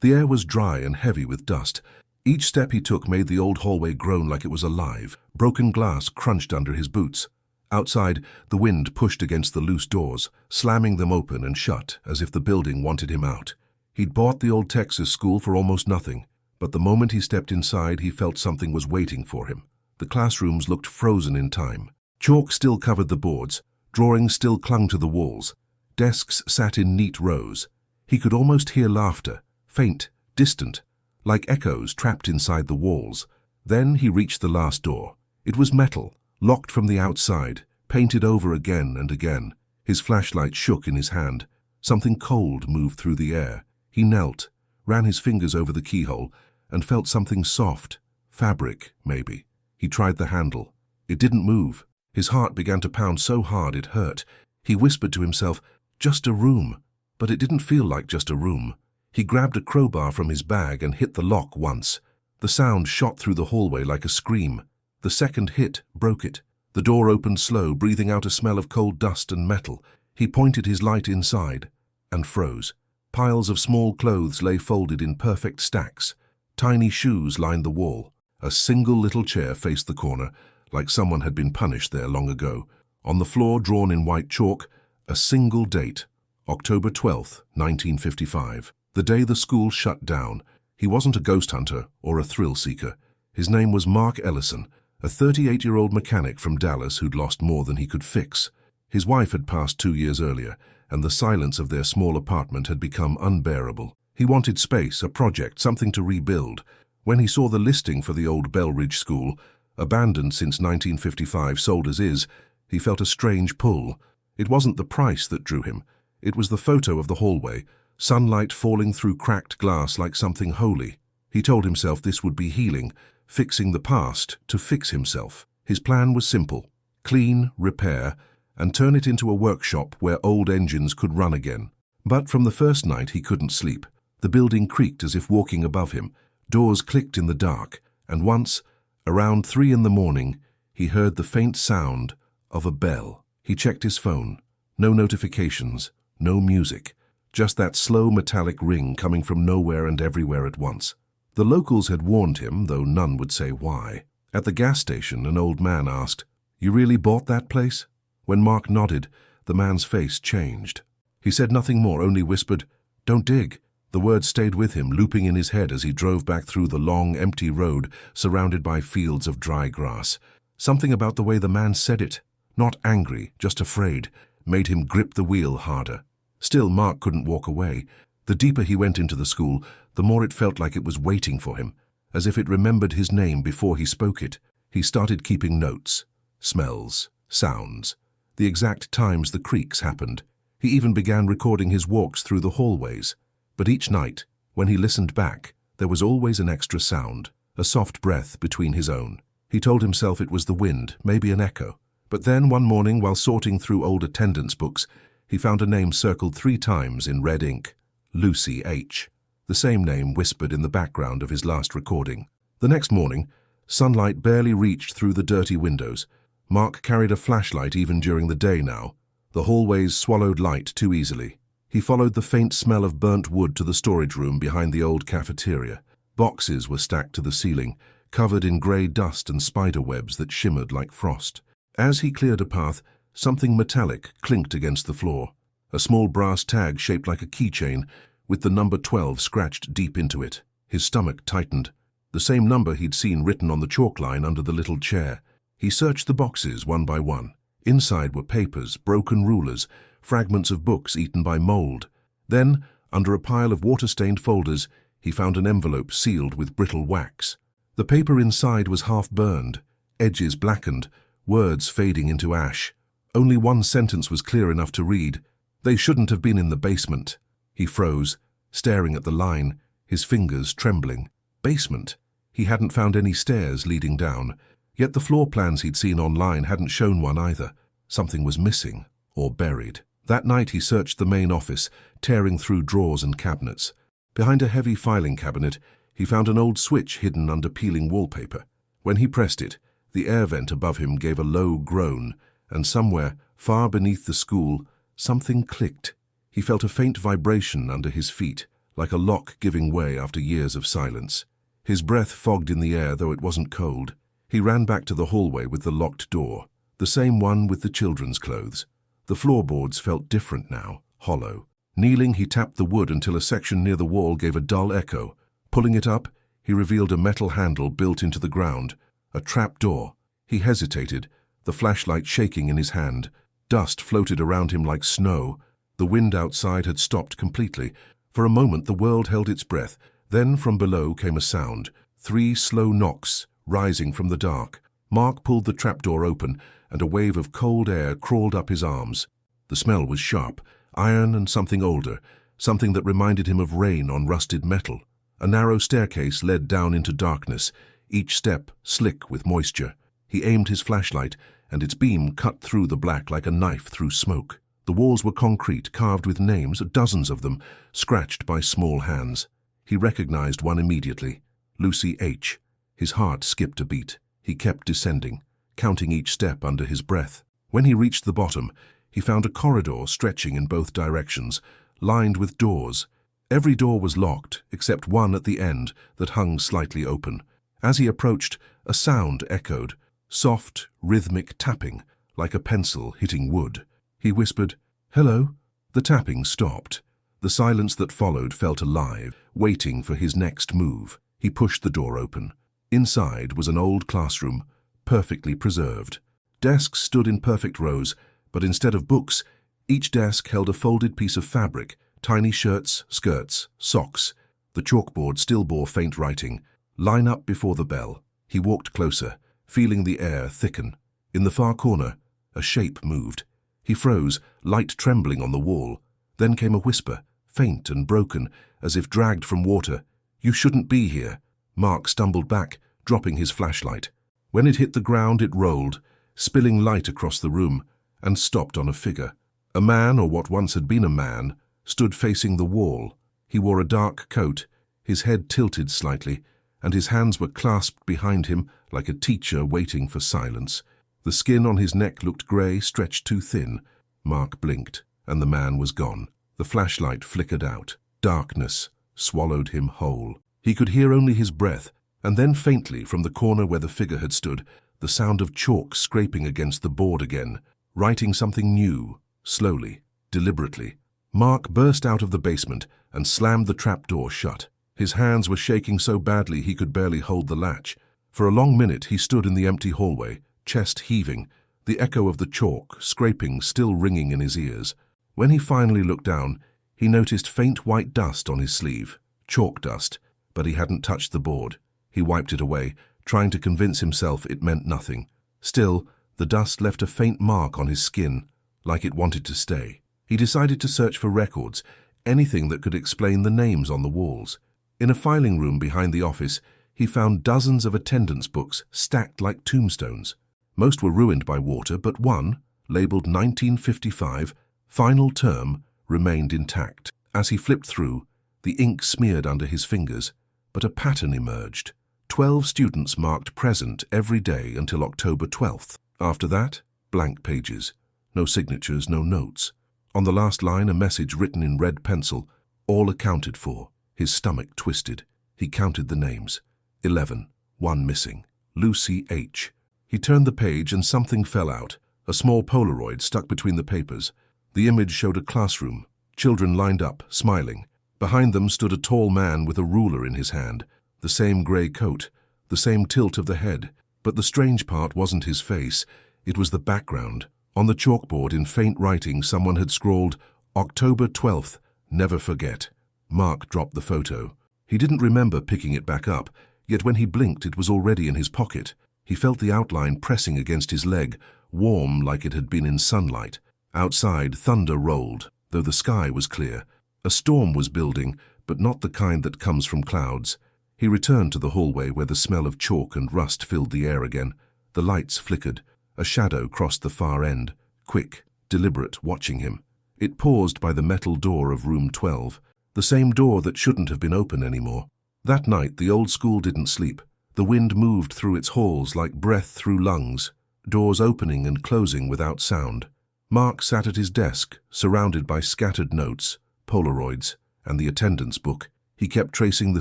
The air was dry and heavy with dust. Each step he took made the old hallway groan like it was alive. Broken glass crunched under his boots. Outside, the wind pushed against the loose doors, slamming them open and shut as if the building wanted him out. He'd bought the old Texas school for almost nothing, but the moment he stepped inside, he felt something was waiting for him. The classrooms looked frozen in time. Chalk still covered the boards. Drawings still clung to the walls. Desks sat in neat rows. He could almost hear laughter, faint, distant, like echoes trapped inside the walls. Then he reached the last door. It was metal, locked from the outside, painted over again and again. His flashlight shook in his hand. Something cold moved through the air. He knelt, ran his fingers over the keyhole, and felt something soft, fabric, maybe. He tried the handle. It didn't move. His heart began to pound so hard it hurt. He whispered to himself, "Just a room." But it didn't feel like just a room. He grabbed a crowbar from his bag and hit the lock once. The sound shot through the hallway like a scream. The second hit broke it. The door opened slow, breathing out a smell of cold dust and metal. He pointed his light inside and froze. Piles of small clothes lay folded in perfect stacks. Tiny shoes lined the wall. A single little chair faced the corner, like someone had been punished there long ago. On the floor, drawn in white chalk, a single date, October 12th, 1955. The day the school shut down. He wasn't a ghost hunter or a thrill seeker. His name was Mark Ellison, a 38-year-old mechanic from Dallas who'd lost more than he could fix. His wife had passed 2 years earlier, and the silence of their small apartment had become unbearable. He wanted space, a project, something to rebuild. When he saw the listing for the old Belridge School, abandoned since 1955, sold as is, he felt a strange pull. It wasn't the price that drew him. It was the photo of the hallway, sunlight falling through cracked glass like something holy. He told himself this would be healing, fixing the past to fix himself. His plan was simple: clean, repair, and turn it into a workshop where old engines could run again. But from the first night he couldn't sleep. The building creaked as if walking above him. Doors clicked in the dark, and once, around 3 in the morning, he heard the faint sound of a bell. He checked his phone. No notifications, no music, just that slow metallic ring coming from nowhere and everywhere at once. The locals had warned him, though none would say why. At the gas station, an old man asked, "You really bought that place?" When Mark nodded, the man's face changed. He said nothing more, only whispered, "Don't dig." The words stayed with him, looping in his head as he drove back through the long, empty road surrounded by fields of dry grass. Something about the way the man said it, not angry, just afraid, made him grip the wheel harder. Still, Mark couldn't walk away. The deeper he went into the school, the more it felt like it was waiting for him, as if it remembered his name before he spoke it. He started keeping notes, smells, sounds, the exact times the creaks happened. He even began recording his walks through the hallways. But each night, when he listened back, there was always an extra sound, a soft breath between his own. He told himself it was the wind, maybe an echo. But then, one morning, while sorting through old attendance books, he found a name circled 3 times in red ink: Lucy H., the same name whispered in the background of his last recording. The next morning, sunlight barely reached through the dirty windows. Mark carried a flashlight even during the day now. The hallways swallowed light too easily. He followed the faint smell of burnt wood to the storage room behind the old cafeteria. Boxes were stacked to the ceiling, covered in grey dust and spider webs that shimmered like frost. As he cleared a path, something metallic clinked against the floor. A small brass tag shaped like a keychain, with the number 12 scratched deep into it. His stomach tightened. The same number he'd seen written on the chalk line under the little chair. He searched the boxes one by one. Inside were papers, broken rulers, fragments of books eaten by mold. Then, under a pile of water-stained folders, he found an envelope sealed with brittle wax. The paper inside was half burned, edges blackened, words fading into ash. Only one sentence was clear enough to read: "They shouldn't have been in the basement." He froze, staring at the line, his fingers trembling. Basement? He hadn't found any stairs leading down. Yet the floor plans he'd seen online hadn't shown one either. Something was missing, or buried. That night he searched the main office, tearing through drawers and cabinets. Behind a heavy filing cabinet, he found an old switch hidden under peeling wallpaper. When he pressed it, the air vent above him gave a low groan, and somewhere, far beneath the school, something clicked. He felt a faint vibration under his feet, like a lock giving way after years of silence. His breath fogged in the air, though it wasn't cold. He ran back to the hallway with the locked door, the same one with the children's clothes. The floorboards felt different now, hollow. Kneeling, he tapped the wood until a section near the wall gave a dull echo. Pulling it up, he revealed a metal handle built into the ground, a trap door. He hesitated, the flashlight shaking in his hand. Dust floated around him like snow. The wind outside had stopped completely. For a moment the world held its breath. Then from below came a sound, 3 slow knocks, rising from the dark. Mark pulled the trapdoor open, and a wave of cold air crawled up his arms. The smell was sharp, iron and something older, something that reminded him of rain on rusted metal. A narrow staircase led down into darkness, each step slick with moisture. He aimed his flashlight, and its beam cut through the black like a knife through smoke. The walls were concrete, carved with names, dozens of them, scratched by small hands. He recognized one immediately, Lucy H. His heart skipped a beat. He kept descending, counting each step under his breath. When he reached the bottom, he found a corridor stretching in both directions, lined with doors. Every door was locked, except one at the end that hung slightly open. As he approached, a sound echoed, soft, rhythmic tapping, like a pencil hitting wood. He whispered, "Hello." The tapping stopped. The silence that followed felt alive, waiting for his next move. He pushed the door open. Inside was an old classroom, perfectly preserved. Desks stood in perfect rows, but instead of books, each desk held a folded piece of fabric, tiny shirts, skirts, socks. The chalkboard still bore faint writing, "Line up before the bell." He walked closer, feeling the air thicken. In the far corner, a shape moved. He froze, light trembling on the wall. Then came a whisper, faint and broken, as if dragged from water. "You shouldn't be here." Mark stumbled back, dropping his flashlight. When it hit the ground, it rolled, spilling light across the room, and stopped on a figure. A man, or what once had been a man, stood facing the wall. He wore a dark coat, his head tilted slightly, and his hands were clasped behind him like a teacher waiting for silence. The skin on his neck looked grey, stretched too thin. Mark blinked, and the man was gone. The flashlight flickered out. Darkness swallowed him whole. He could hear only his breath, and then faintly from the corner where the figure had stood, the sound of chalk scraping against the board again, writing something new, slowly, deliberately. Mark burst out of the basement and slammed the trapdoor shut. His hands were shaking so badly he could barely hold the latch. For a long minute he stood in the empty hallway, chest heaving, the echo of the chalk, scraping, still ringing in his ears. When he finally looked down, he noticed faint white dust on his sleeve, chalk dust, but he hadn't touched the board. He wiped it away, trying to convince himself it meant nothing. Still, the dust left a faint mark on his skin, like it wanted to stay. He decided to search for records, anything that could explain the names on the walls. In a filing room behind the office, he found dozens of attendance books stacked like tombstones. Most were ruined by water, but one, labeled 1955, final term, remained intact. As he flipped through, the ink smeared under his fingers, but a pattern emerged. 12 students marked present every day until October 12th. After that, blank pages. No signatures, no notes. On the last line, a message written in red pencil, all accounted for. His stomach twisted. He counted the names. 11. One missing. Lucy H. He turned the page and something fell out. A small Polaroid stuck between the papers. The image showed a classroom. Children lined up, smiling. Behind them stood a tall man with a ruler in his hand. The same grey coat, the same tilt of the head. But the strange part wasn't his face. It was the background. On the chalkboard in faint writing, someone had scrawled, "October 12th, never forget." Mark dropped the photo. He didn't remember picking it back up, yet when he blinked it was already in his pocket. He felt the outline pressing against his leg, warm like it had been in sunlight. Outside, thunder rolled, though the sky was clear. A storm was building, but not the kind that comes from clouds. He returned to the hallway where the smell of chalk and rust filled the air again. The lights flickered. A shadow crossed the far end, quick, deliberate, watching him. It paused by the metal door of room 12, the same door that shouldn't have been open anymore. That night, the old school didn't sleep. The wind moved through its halls like breath through lungs, doors opening and closing without sound. Mark sat at his desk, surrounded by scattered notes, Polaroids. and the attendance book. He kept tracing the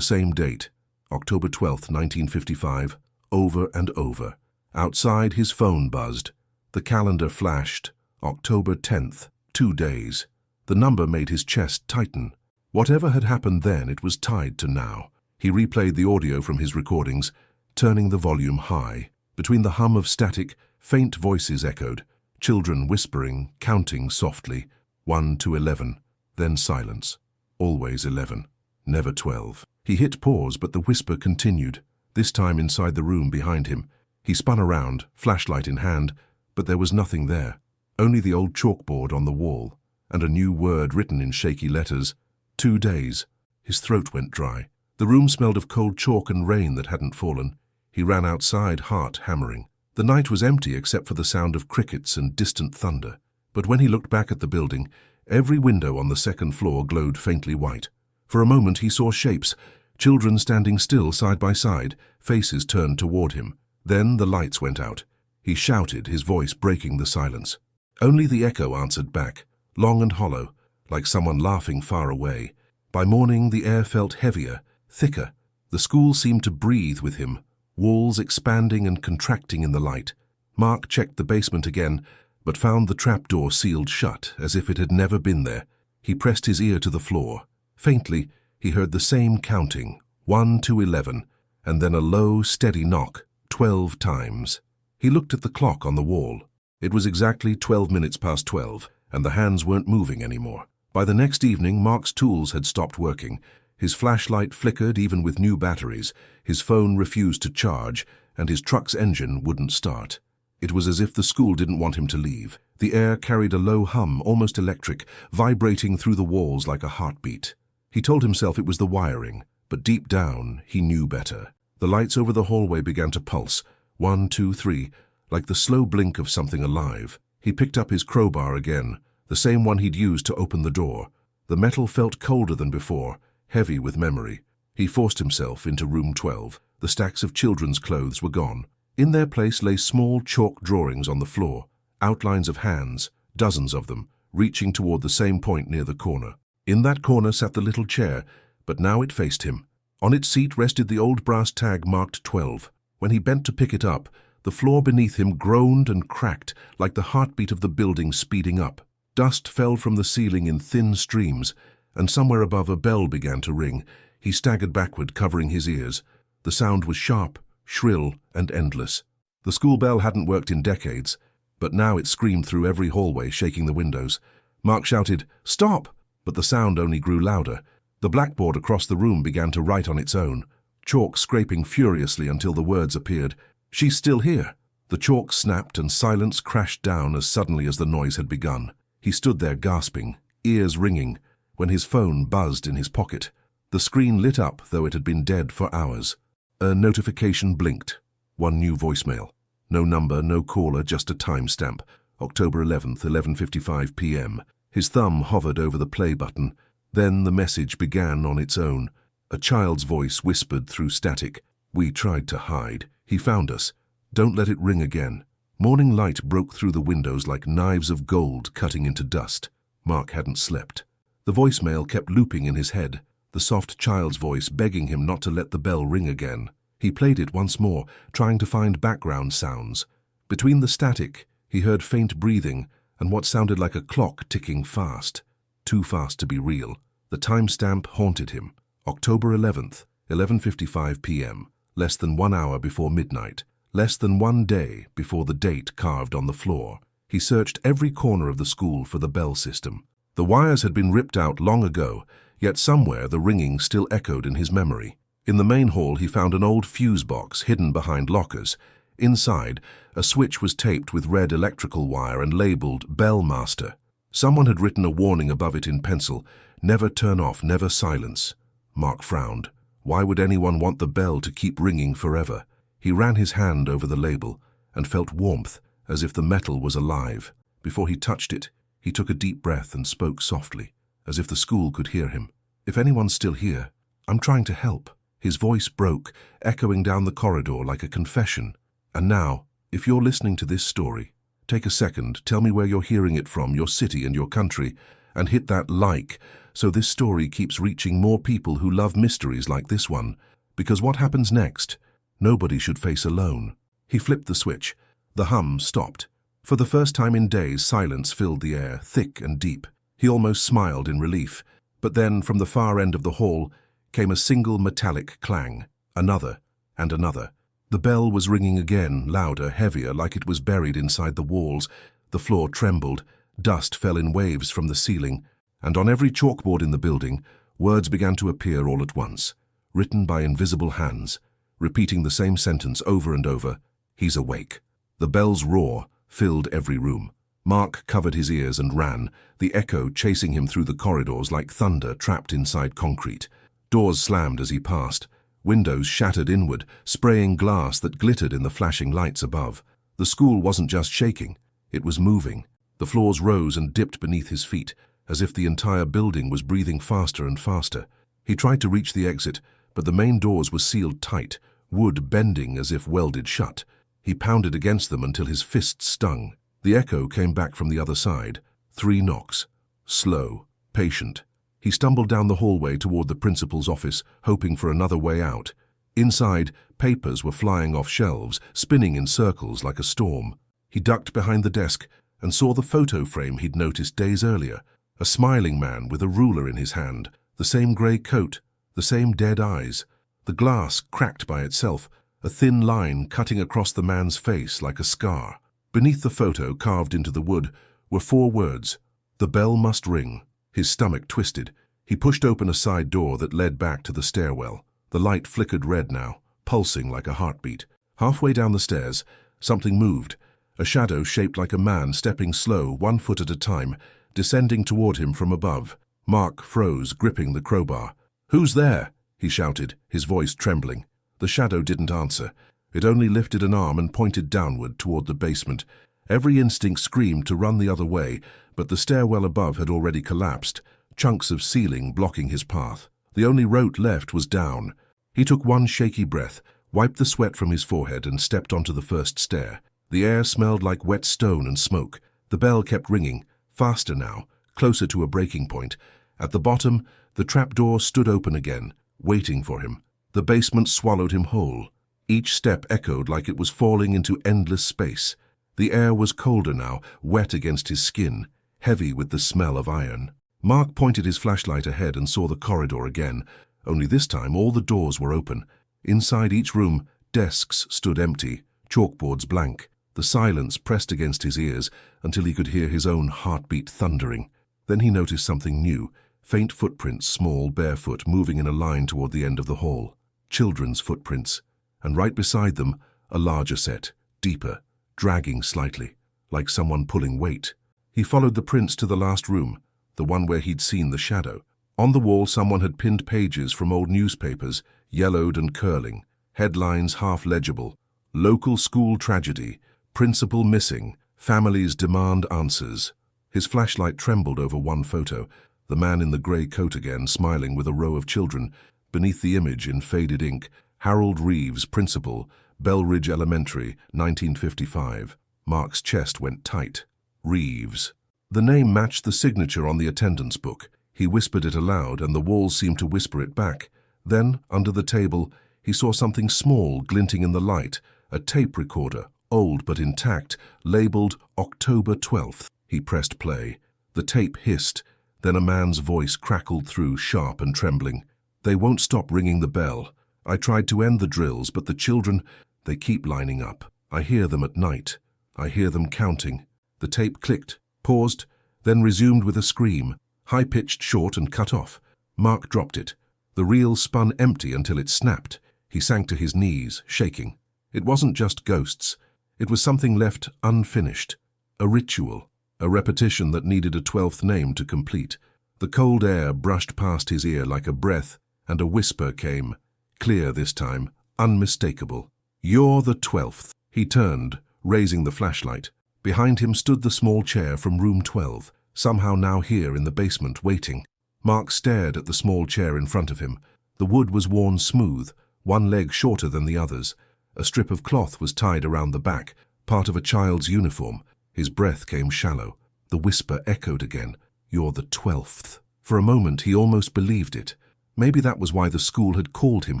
same date, October 12th, 1955, over and over. Outside, his phone buzzed. The calendar flashed, October 10th, 2 days. The number made his chest tighten. Whatever had happened then, it was tied to now. He replayed the audio from his recordings, turning the volume high. Between the hum of static, faint voices echoed, children whispering, counting softly, 1 to 11, then silence. Always 11, never 12. He hit pause, but the whisper continued, this time inside the room behind him. He spun around, flashlight in hand, but there was nothing there. Only the old chalkboard on the wall, and a new word written in shaky letters, 2 days. His throat went dry. The room smelled of cold chalk and rain that hadn't fallen. He ran outside, heart hammering. The night was empty except for the sound of crickets and distant thunder. But when he looked back at the building, every window on the second floor glowed faintly white. For a moment he saw shapes, children standing still side by side, faces turned toward him. Then the lights went out. He shouted, his voice breaking the silence. Only the echo answered back, long and hollow, like someone laughing far away. By morning the air felt heavier, thicker. The school seemed to breathe with him, walls expanding and contracting in the light. Mark checked the basement again, but found the trapdoor sealed shut, as if it had never been there. He pressed his ear to the floor. Faintly, he heard the same counting, 1 to 11, and then a low, steady knock, 12 times. He looked at the clock on the wall. It was exactly 12 minutes past 12, and the hands weren't moving anymore. By the next evening, Mark's tools had stopped working. His flashlight flickered even with new batteries, his phone refused to charge, and his truck's engine wouldn't start. It was as if the school didn't want him to leave. The air carried a low hum, almost electric, vibrating through the walls like a heartbeat. He told himself it was the wiring, but deep down, he knew better. The lights over the hallway began to pulse, 1, 2, 3, like the slow blink of something alive. He picked up his crowbar again, the same one he'd used to open the door. The metal felt colder than before, heavy with memory. He forced himself into room 12. The stacks of children's clothes were gone. In their place lay small chalk drawings on the floor, outlines of hands, dozens of them, reaching toward the same point near the corner. In that corner sat the little chair, but now it faced him. On its seat rested the old brass tag marked 12. When he bent to pick it up, the floor beneath him groaned and cracked like the heartbeat of the building speeding up. Dust fell from the ceiling in thin streams, and somewhere above a bell began to ring. He staggered backward, covering his ears. The sound was sharp, shrill, and endless. The school bell hadn't worked in decades, but now it screamed through every hallway, shaking the windows. Mark shouted, "Stop!" but the sound only grew louder. The blackboard across the room began to write on its own, chalk scraping furiously until the words appeared. "She's still here." The chalk snapped and silence crashed down as suddenly as the noise had begun. He stood there gasping, ears ringing, when his phone buzzed in his pocket. The screen lit up, though it had been dead for hours. A notification blinked. One new voicemail. No number, no caller, just a timestamp. October 11th, 11:55 p.m. His thumb hovered over the play button. Then the message began on its own. A child's voice whispered through static. "We tried to hide. He found us. Don't let it ring again." Morning light broke through the windows like knives of gold cutting into dust. Mark hadn't slept. The voicemail kept looping in his head, the soft child's voice begging him not to let the bell ring again. He played it once more, trying to find background sounds. Between the static, he heard faint breathing and what sounded like a clock ticking fast. Too fast to be real. The timestamp haunted him. October 11th, 11:55 p.m., less than 1 hour before midnight. Less than 1 day before the date carved on the floor. He searched every corner of the school for the bell system. The wires had been ripped out long ago, yet somewhere the ringing still echoed in his memory. In the main hall he found an old fuse box hidden behind lockers. Inside, a switch was taped with red electrical wire and labeled Bell Master. Someone had written a warning above it in pencil, "Never turn off, never silence." Mark frowned. Why would anyone want the bell to keep ringing forever? He ran his hand over the label and felt warmth, as if the metal was alive. Before he touched it, he took a deep breath and spoke softly, as if the school could hear him. "If anyone's still here, I'm trying to help." His voice broke, echoing down the corridor like a confession. "And now, if you're listening to this story, take a second, tell me where you're hearing it from, your city and your country, and hit that like So this story keeps reaching more people who love mysteries like this one, because what happens next? Nobody should face alone. He flipped the switch. The hum stopped. For the first time in days, silence filled the air, thick and deep. He almost smiled in relief. But then, from the far end of the hall, came a single metallic clang. Another, and another. The bell was ringing again, louder, heavier, like it was buried inside the walls. The floor trembled. Dust fell in waves from the ceiling. And on every chalkboard in the building, words began to appear all at once, written by invisible hands, repeating the same sentence over and over. He's awake. The bell's roar filled every room. Mark covered his ears and ran, the echo chasing him through the corridors like thunder trapped inside concrete. Doors slammed as he passed. Windows shattered inward, spraying glass that glittered in the flashing lights above. The school wasn't just shaking, it was moving. The floors rose and dipped beneath his feet, as if the entire building was breathing faster and faster. He tried to reach the exit, but the main doors were sealed tight, wood bending as if welded shut. He pounded against them until his fists stung. The echo came back from the other side. 3 knocks. Slow, patient. He stumbled down the hallway toward the principal's office, hoping for another way out. Inside, papers were flying off shelves, spinning in circles like a storm. He ducked behind the desk and saw the photo frame he'd noticed days earlier. A smiling man with a ruler in his hand, the same grey coat, the same dead eyes. The glass cracked by itself, a thin line cutting across the man's face like a scar. Beneath the photo, carved into the wood, were 4 words. The bell must ring. His stomach twisted. He pushed open a side door that led back to the stairwell. The light flickered red now, pulsing like a heartbeat. Halfway down the stairs, something moved. A shadow shaped like a man, stepping slow, 1 foot at a time, descending toward him from above. Mark froze, gripping the crowbar. "Who's there?" he shouted, his voice trembling. The shadow didn't answer. It only lifted an arm and pointed downward toward the basement. Every instinct screamed to run the other way, but the stairwell above had already collapsed, chunks of ceiling blocking his path. The only road left was down. He took 1 shaky breath, wiped the sweat from his forehead and stepped onto the first stair. The air smelled like wet stone and smoke. The bell kept ringing, faster now, closer to a breaking point. At the bottom, the trapdoor stood open again, waiting for him. The basement swallowed him whole. Each step echoed like it was falling into endless space. The air was colder now, wet against his skin, heavy with the smell of iron. Mark pointed his flashlight ahead and saw the corridor again, only this time all the doors were open. Inside each room, desks stood empty, chalkboards blank. The silence pressed against his ears until he could hear his own heartbeat thundering. Then he noticed something new, faint footprints, small, barefoot, moving in a line toward the end of the hall. Children's footprints, and right beside them, a larger set, deeper, dragging slightly, like someone pulling weight. He followed the prints to the last room, the one where he'd seen the shadow. On the wall, someone had pinned pages from old newspapers, yellowed and curling, headlines half legible. Local school tragedy, principal missing, families demand answers. His flashlight trembled over 1 photo, the man in the grey coat again, smiling with a row of children. Beneath the image, in faded ink, Harold Reeves, principal, Belridge Elementary, 1955. Mark's chest went tight. Reeves. The name matched the signature on the attendance book. He whispered it aloud, and the walls seemed to whisper it back. Then, under the table, he saw something small glinting in the light, a tape recorder, old but intact, labeled October 12th. He pressed play. The tape hissed. Then a man's voice crackled through, sharp and trembling. "They won't stop ringing the bell. I tried to end the drills, but the children, they keep lining up. I hear them at night. I hear them counting." The tape clicked, paused, then resumed with a scream, high-pitched, short and cut off. Mark dropped it. The reel spun empty until it snapped. He sank to his knees, shaking. It wasn't just ghosts. It was something left unfinished. A ritual. A repetition that needed a 12th name to complete. The cold air brushed past his ear like a breath, and a whisper came, clear this time, unmistakable. "You're the 12th." He turned, raising the flashlight. Behind him stood the small chair from room 12, somehow now here in the basement, waiting. Mark stared at the small chair in front of him. The wood was worn smooth, 1 leg shorter than the others. A strip of cloth was tied around the back, part of a child's uniform. His breath came shallow. The whisper echoed again. "You're the 12th." For a moment he almost believed it. Maybe that was why the school had called him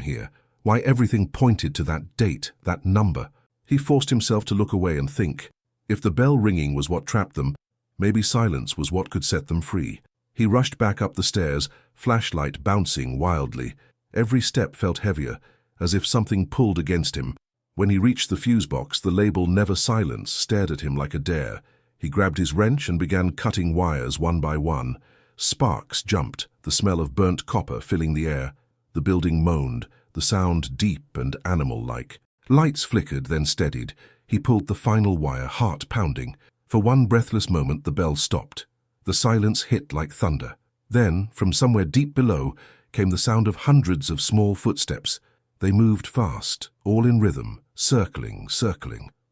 here, why everything pointed to that date, that number. He forced himself to look away and think. If the bell ringing was what trapped them, maybe silence was what could set them free. He rushed back up the stairs, flashlight bouncing wildly. Every step felt heavier, as if something pulled against him. When he reached the fuse box, the label "Never Silence" stared at him like a dare. He grabbed his wrench and began cutting wires one by one. Sparks jumped, the smell of burnt copper filling the air. The building moaned, the sound deep and animal-like. Lights flickered, then steadied. He pulled the final wire, heart pounding. For one breathless moment, the bell stopped. The silence hit like thunder. Then, from somewhere deep below, came the sound of hundreds of small footsteps. They moved fast, all in rhythm, circling.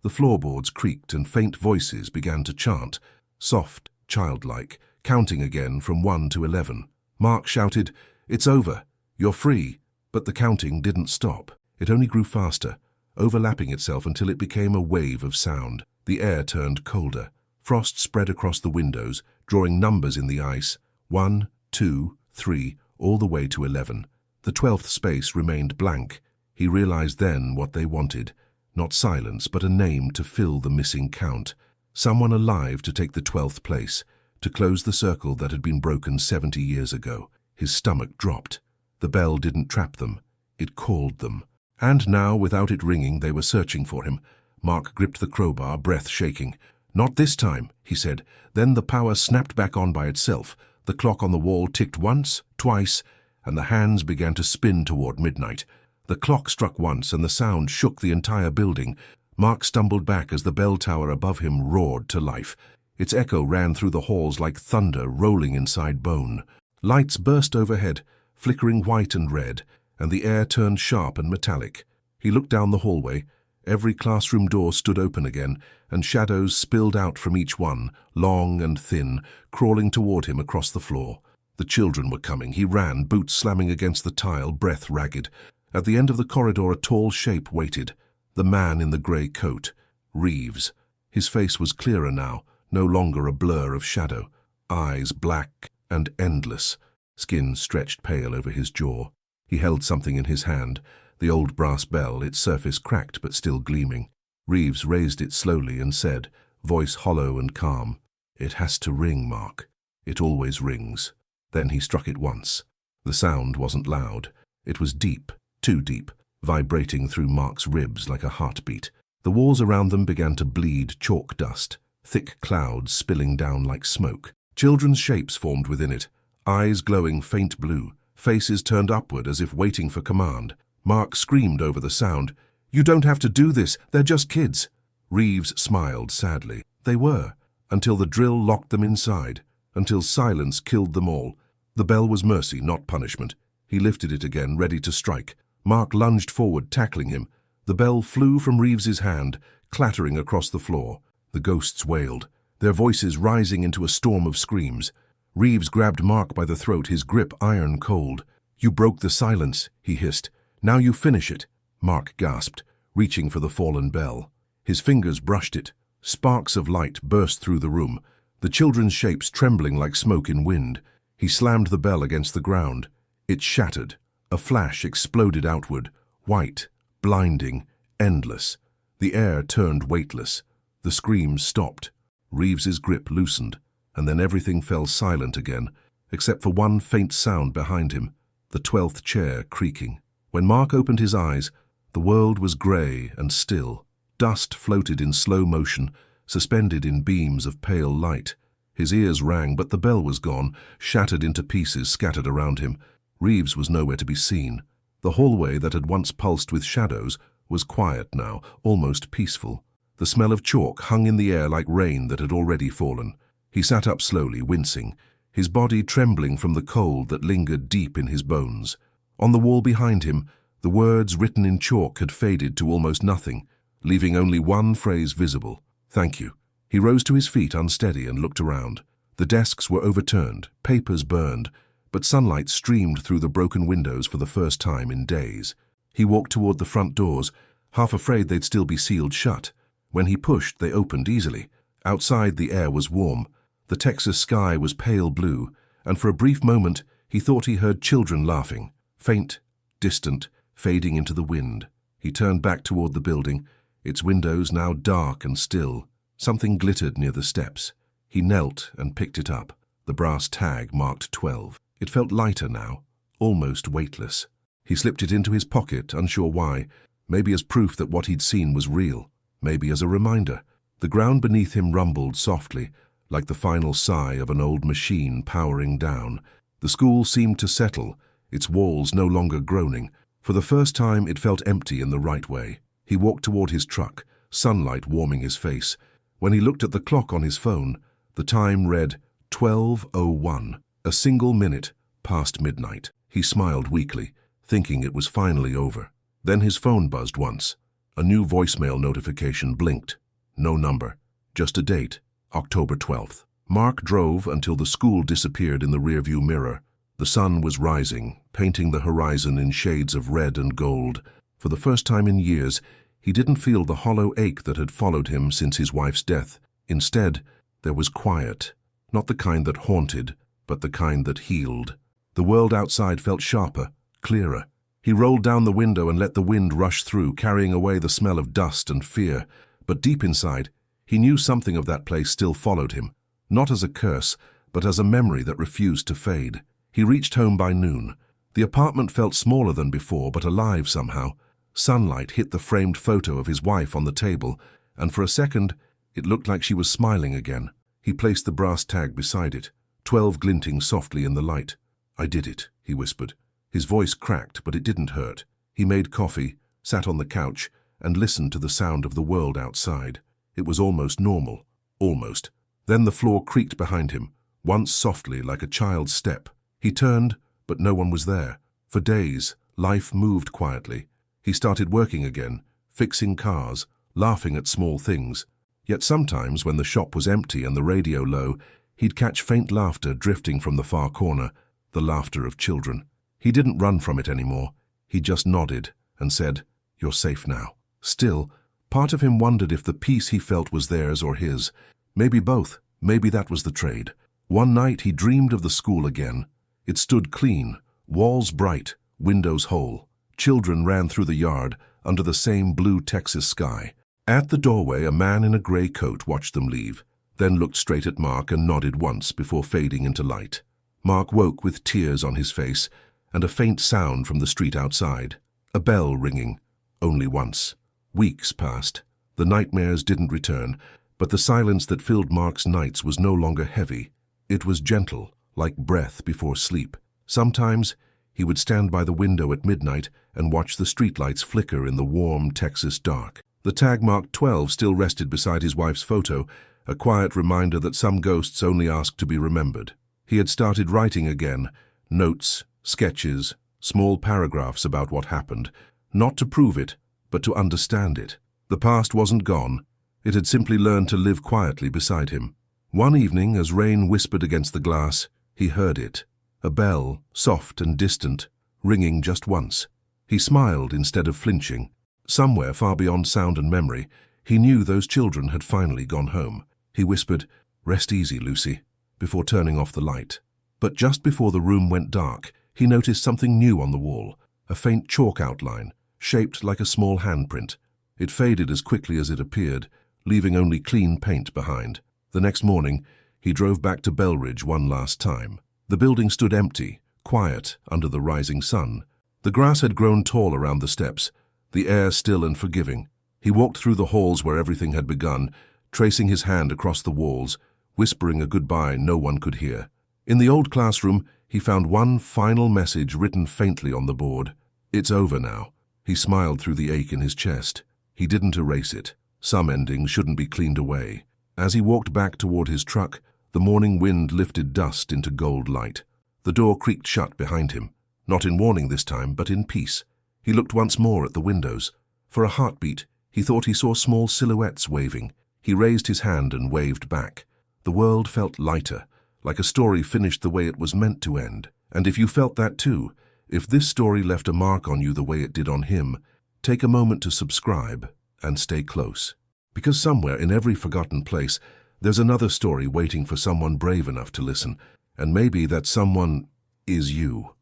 The floorboards creaked and faint voices began to chant, soft, childlike, counting again from 1 to 11. Mark shouted, "It's over. You're free." But the counting didn't stop. It only grew faster, overlapping itself until it became a wave of sound. The air turned colder. Frost spread across the windows, drawing numbers in the ice. 1, 2, 3, all the way to 11. The 12th space remained blank. He realized then what they wanted. Not silence, but a name to fill the missing count. Someone alive to take the 12th place, to close the circle that had been broken 70 years ago. His stomach dropped. The bell didn't trap them. It called them. And now, without it ringing, they were searching for him. Mark gripped the crowbar, breath shaking. "Not this time," he said. Then the power snapped back on by itself. The clock on the wall ticked once, twice, and the hands began to spin toward midnight. The clock struck once, and the sound shook the entire building. Mark stumbled back as the bell tower above him roared to life. Its echo ran through the halls like thunder rolling inside bone. Lights burst overhead, flickering white and red, and the air turned sharp and metallic. He looked down the hallway. Every classroom door stood open again, and shadows spilled out from each one, long and thin, crawling toward him across the floor. The children were coming. He ran, boots slamming against the tile, breath ragged. At the end of the corridor, a tall shape waited. The man in the grey coat. Reeves. His face was clearer now, no longer a blur of shadow. Eyes black and endless. Skin stretched pale over his jaw. He held something in his hand, the old brass bell, its surface cracked but still gleaming. Reeves raised it slowly and said, voice hollow and calm, "It has to ring, Mark. It always rings." Then he struck it once. The sound wasn't loud. It was deep, too deep, vibrating through Mark's ribs like a heartbeat. The walls around them began to bleed chalk dust, thick clouds spilling down like smoke. Children's shapes formed within it, eyes glowing faint blue, faces turned upward as if waiting for command. Mark screamed over the sound, "You don't have to do this, they're just kids." Reeves smiled sadly. They were, until the drill locked them inside, until silence killed them all. The bell was mercy, not punishment. He lifted it again, ready to strike. Mark lunged forward, tackling him. The bell flew from Reeves's hand, clattering across the floor. The ghosts wailed, their voices rising into a storm of screams. Reeves grabbed Mark by the throat, his grip iron cold. "You broke the silence," he hissed. "Now you finish it." Mark gasped, reaching for the fallen bell. His fingers brushed it. Sparks of light burst through the room, the children's shapes trembling like smoke in wind. He slammed the bell against the ground. It shattered. A flash exploded outward, white, blinding, endless. The air turned weightless. The screams stopped. Reeves's grip loosened, and then everything fell silent again, except for one faint sound behind him, the 12th chair creaking. When Mark opened his eyes, the world was grey and still. Dust floated in slow motion, suspended in beams of pale light. His ears rang, but the bell was gone, shattered into pieces scattered around him. Reeves was nowhere to be seen. The hallway that had once pulsed with shadows was quiet now, almost peaceful. The smell of chalk hung in the air like rain that had already fallen. He sat up slowly, wincing, his body trembling from the cold that lingered deep in his bones. On the wall behind him, the words written in chalk had faded to almost nothing, leaving only one phrase visible: "Thank you." He rose to his feet unsteady and looked around. The desks were overturned, papers burned, but sunlight streamed through the broken windows for the first time in days. He walked toward the front doors, half afraid they'd still be sealed shut. When he pushed, they opened easily. Outside, the air was warm. The Texas sky was pale blue, and for a brief moment he thought he heard children laughing, faint, distant, fading into the wind. He turned back toward the building, its windows now dark and still. Something glittered near the steps. He knelt and picked it up. The brass tag marked 12. It felt lighter now, almost weightless. He slipped it into his pocket, unsure why, maybe as proof that what he'd seen was real, maybe as a reminder. The ground beneath him rumbled softly, like the final sigh of an old machine powering down. The school seemed to settle, its walls no longer groaning. For the first time it felt empty in the right way. He walked toward his truck, sunlight warming his face. When he looked at the clock on his phone, the time read 12:01, a single minute past midnight. He smiled weakly, thinking it was finally over. Then his phone buzzed once. A new voicemail notification blinked. No number, just a date, October 12th. Mark drove until the school disappeared in the rearview mirror. The sun was rising, painting the horizon in shades of red and gold. For the first time in years, he didn't feel the hollow ache that had followed him since his wife's death. Instead, there was quiet, not the kind that haunted, but the kind that healed. The world outside felt sharper, clearer. He rolled down the window and let the wind rush through, carrying away the smell of dust and fear. But deep inside, he knew something of that place still followed him, not as a curse, but as a memory that refused to fade. He reached home by noon. The apartment felt smaller than before, but alive somehow. Sunlight hit the framed photo of his wife on the table, and for a second, it looked like she was smiling again. He placed the brass tag beside it, 12 glinting softly in the light. "I did it," he whispered. His voice cracked, but it didn't hurt. He made coffee, sat on the couch, and listened to the sound of the world outside. It was almost normal. Almost. Then the floor creaked behind him, once softly like a child's step. He turned, but no one was there. For days, life moved quietly. He started working again, fixing cars, laughing at small things. Yet sometimes, when the shop was empty and the radio low, he'd catch faint laughter drifting from the far corner, the laughter of children. He didn't run from it anymore. He just nodded and said, "You're safe now." Still, part of him wondered if the peace he felt was theirs or his. Maybe both. Maybe that was the trade. One night he dreamed of the school again. It stood clean, walls bright, windows whole. Children ran through the yard under the same blue Texas sky. At the doorway, a man in a gray coat watched them leave, then looked straight at Mark and nodded once before fading into light. Mark woke with tears on his face and a faint sound from the street outside. A bell ringing, only once. Weeks passed. The nightmares didn't return, but the silence that filled Mark's nights was no longer heavy. It was gentle, like breath before sleep. Sometimes he would stand by the window at midnight and watch the streetlights flicker in the warm Texas dark. The tag marked 12 still rested beside his wife's photo, a quiet reminder that some ghosts only ask to be remembered. He had started writing again, notes, sketches, small paragraphs about what happened, not to prove it, but to understand it. The past wasn't gone. It had simply learned to live quietly beside him. One evening, as rain whispered against the glass, he heard it. A bell, soft and distant, ringing just once. He smiled instead of flinching. Somewhere far beyond sound and memory, he knew those children had finally gone home. He whispered, "Rest easy, Lucy," before turning off the light. But just before the room went dark, he noticed something new on the wall, a faint chalk outline, shaped like a small handprint. It faded as quickly as it appeared, leaving only clean paint behind. The next morning, he drove back to Belridge one last time. The building stood empty, quiet, under the rising sun. The grass had grown tall around the steps, the air still and forgiving. He walked through the halls where everything had begun, tracing his hand across the walls, whispering a goodbye no one could hear. In the old classroom, he found one final message written faintly on the board. "It's over now." He smiled through the ache in his chest. He didn't erase it. Some endings shouldn't be cleaned away. As he walked back toward his truck, the morning wind lifted dust into gold light. The door creaked shut behind him, not in warning this time, but in peace. He looked once more at the windows. For a heartbeat, he thought he saw small silhouettes waving. He raised his hand and waved back. The world felt lighter, like a story finished the way it was meant to end. And if you felt that too, if this story left a mark on you the way it did on him, take a moment to subscribe and stay close. Because somewhere in every forgotten place, there's another story waiting for someone brave enough to listen. And maybe that someone is you.